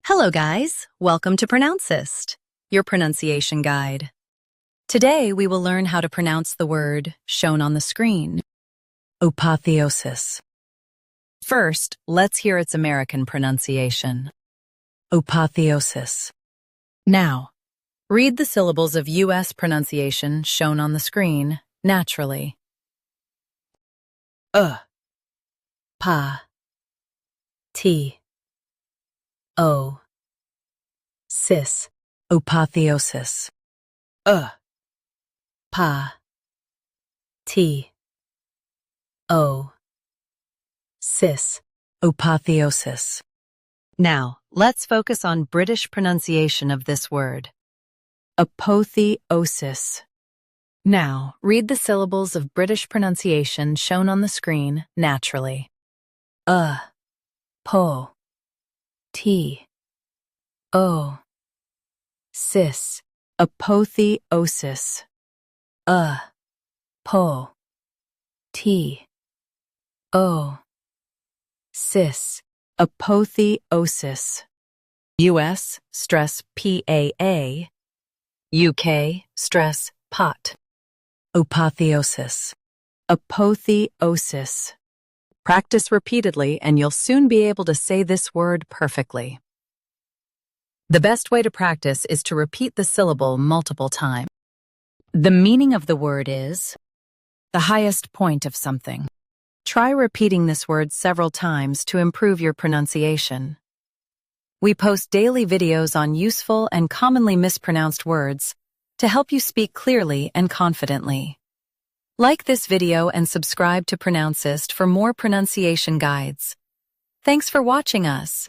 Hello guys, welcome to Pronouncist, your pronunciation guide. Today we will learn how to pronounce the word shown on the screen, apotheosis. First, let's hear its American pronunciation, apotheosis. Now, read the syllables of U.S. pronunciation shown on the screen naturally. Pa, T, O, sis, apotheosis. Pa, T, O, sis, apotheosis. Now, let's focus on British pronunciation of this word, apotheosis. Now, read the syllables of British pronunciation shown on the screen naturally. Po, T, O, sis, apotheosis. Po, T, O, sis, apotheosis. US, stress PAA. UK, stress pot. Apotheosis. Apotheosis. Practice repeatedly and you'll soon be able to say this word perfectly. The best way to practice is to repeat the syllable multiple times. The meaning of the word is the highest point of something. Try repeating this word several times to improve your pronunciation. We post daily videos on useful and commonly mispronounced words to help you speak clearly and confidently. Like this video and subscribe to Pronouncist for more pronunciation guides. Thanks for watching us.